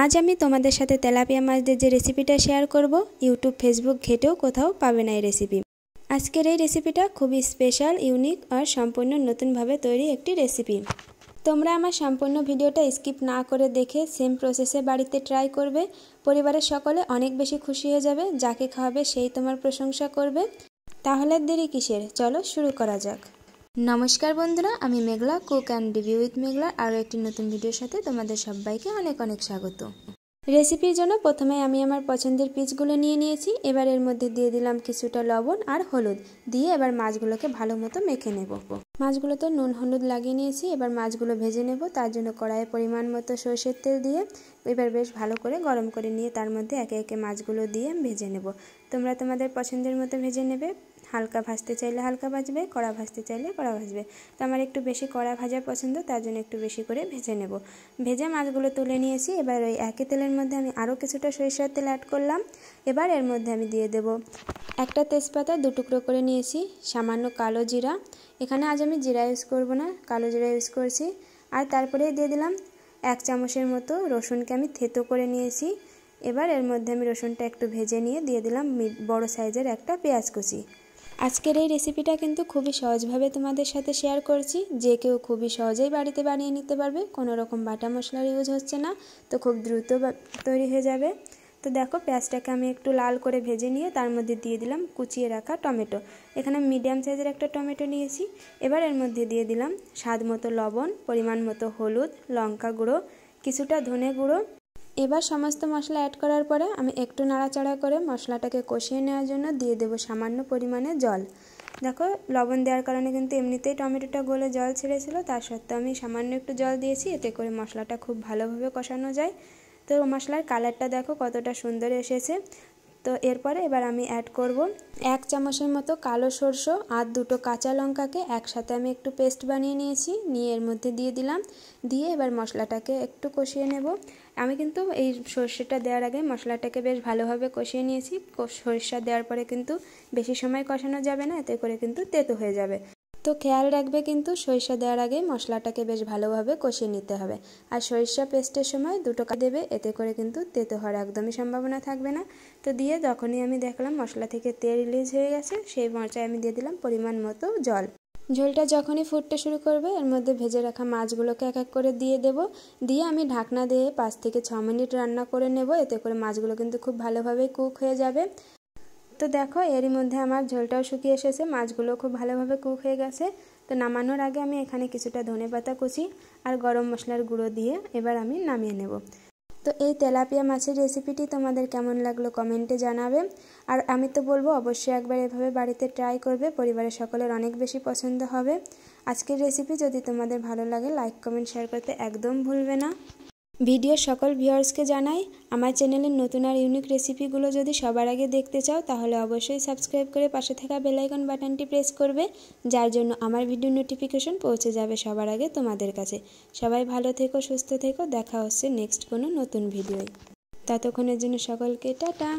आज आमी तोमादेर साथे तेलापिया माछ दिये जे रेसिपिटा शेयर करब यूट्यूब फेसबुक घेटेও कोथाओ पाबे ना। रेसिपि आजकेर এই रेसिपिटा खूबই स्पेशल यूनिक और सम्पूर्ण नतून भावे तैरी एकटी रेसिपि। तोमरा आमार सम्पूर्ण भिडियोटा स्किप ना करे देखे सेम प्रसेसे बाड़ीते ट्राई करबे। परिवारेर सकले अनेक बेशी खुशी हये जाबे, जाके खाওয়াবে সেই তোমার प्रशंसा करबे। ताहले देरी किसेर, चलो शुरू करा जाक। नमस्कार बंधुरा, आमी Meghla cook and review with Meghla आरो एकटी नतून भिडियोर साथे तोमादेर सबाइके अनेक अनेक स्वागत। रेसिपिर जोन्नो प्रथमे आमी आमार पछंदेर पिसगुलो निये नियेछि। एबार एर मध्ये दिये दिलाम किछुटा लवण और हलुद दिये एबार माछगुलोके भालोमतो मेखे नेब। माछगुलोते नुन हलुद लागिये नियेछि। एबार माछगुलो भेजे नेब। तार जोन्नो कड़ाइये परिमाण मतो सरषेर तेल दिये एबार बेश भालो करे गरम करे निये तार मध्ये एके एके माछगुलो दिये भेजे नेब। तोमरा तोमादेर पछंदेर मतो भेजे नेबे। हालका भाजते चाइले हालका भाजबे, कड़ा भाजते चाइले कड़ा भाजबे। तो आमार एकटु बेशी कड़ा भाजा पसंद, तार जोन्नो एकटु बेशी करे भेजे नेब। भेजे माछगुलो तुले नियेछि। एबार ओई एकई तेलेर मध्ये आमी आरो किछुटा सरिषार तेल एड करलाम। एबार एर मध्ये आमी दिये देब एकटा तेजपाता दु टुकरो करे नियेछि, सामान्य कालो जिरा। एखाने आज आमी जिरा इउज करब ना, कालो जिरा इउज करछि। आर तारपरे दिये दिलाम 1 चामचेर मतो रसुनके आमी थेतो करे नियेछि। एबार एर मध्ये आमी रसुनटा एकटु भेजे निये दिये दिलाम बड़ो साइजेर एकटा पेंयाज कुचि। आजकेर এই রেসিপিটা কিন্তু খুবই সহজভাবে তোমাদের সাথে শেয়ার করছি, যে কেউ খুবই সহজেই বাড়িতে বানিয়ে নিতে পারবে। কোনো রকম বাটা মশলার ইউজ হচ্ছে না, তো খুব দ্রুত তৈরি হয়ে যাবে। তো দেখো পেঁয়াজটাকে আমি একটু লাল করে ভেজে নিয়ে তার মধ্যে দিয়ে দিলাম কুচিয়ে রাখা টমেটো। এখানে মিডিয়াম সাইজের একটা টমেটো নিয়েছি। এবার এর মধ্যে দিয়ে দিলাম স্বাদ মতো লবণ, পরিমাণ মতো হলুদ, লঙ্কা গুঁড়ো, কিছুটা ধনে গুঁড়ো। এবার সমস্ত মশলা অ্যাড করার পরে আমি একটু নাড়াচাড়া করে মশলাটাকে কষিয়ে নেওয়ার জন্য দিয়ে দেব সামান্য পরিমাণে জল। দেখো লবণ দেওয়ার কারণে কিন্তু এমনিতেই টমেটোটা গলে জল ছেড়েছিল, তার সত্ত্বেও আমি সামান্য একটু জল দিয়েছি, এতে করে মশলাটা খুব ভালোভাবে কষানো যায়। তো মশলার কালারটা দেখো কতটা সুন্দর এসেছে। তো এরপরে এবার আমি অ্যাড করব 1 চামচের মতো কালো সরষে আর 2টো কাঁচা লঙ্কাকে একসাথে আমি একটু পেস্ট বানিয়ে নিয়েছি, নিয়ে এর মধ্যে দিয়ে দিলাম। দিয়ে এবার মশলাটাকে একটু কষিয়ে নেব। আমি কিন্তু এই সরষেটা দেওয়ার আগে মশলাটাকে বেশ ভালোভাবে কষিয়ে নিয়েছি। সরষা দেওয়ার পরে কিন্তু বেশি সময় কষানো যাবে না, এতে করে কিন্তু তেতো হয়ে যাবে। তো খেয়াল রাখবে কিন্তু সরিষা দেওয়ার আগে মশলাটাকে বেশ ভালোভাবে কষিয়ে নিতে হবে। আর সরিষা পেস্টের সময় 2 টাকা দেবে, এতে করে কিন্তু তেতো হওয়ার একদমই সম্ভাবনা থাকবে না। তো দিয়ে যখনই আমি দেখলাম মশলা থেকে তেল রিলিজ হয়ে গেছে, সেই পর্যায়ে আমি দিয়ে দিলাম পরিমাণ মতো জল। ঝোলটা যখনই ফুটতে শুরু করবে এর মধ্যে ভেজে রাখা মাছগুলোকে এক এক করে দিয়ে দেব। দিয়ে আমি ঢাকনা দিয়ে 5 থেকে 6 মিনিট রান্না করে নেব, এতে করে মাছগুলো কিন্তু খুব ভালোভাবে কুক হয়ে যাবে। তো দেখো এরই মধ্যে আমার ঝোলটাও শুকিয়ে এসেছে, মাছগুলো খুব ভালোভাবে কুক হয়ে গেছে। তো নামানোর আগে আমি এখানে কিছুটা ধনেপাতা কুচি আর গরম মশলার গুঁড়ো দিয়ে এবার আমি নামিয়ে নেব। তো এই তেলাপিয়া মাছের রেসিপিটি তোমাদের কেমন লাগলো কমেন্টে জানাবে। আর আমি তো বলবো অবশ্যই একবার এভাবে বাড়িতে ট্রাই করবে, পরিবারের সকলের অনেক বেশি পছন্দ হবে। আজকের রেসিপি যদি তোমাদের ভালো লাগে লাইক কমেন্ট শেয়ার করতে একদম ভুলবে না। ভিডিওর সকল ভিউয়ার্সকে জানাই আমার চ্যানেলের নতুন আর ইউনিক রেসিপিগুলো যদি সবার আগে দেখতে চাও তাহলে অবশ্যই সাবস্ক্রাইব করে পাশে থাকা বেল আইকন বাটনটি প্রেস করবে, যার জন্য আমার ভিডিও নোটিফিকেশন পৌঁছে যাবে সবার আগে তোমাদের কাছে। সবাই ভালো থেকো, সুস্থ থেকো, দেখা হচ্ছে নেক্সট কোনো নতুন ভিডিওয়। ততক্ষণের জন্য সকলকে টাটা।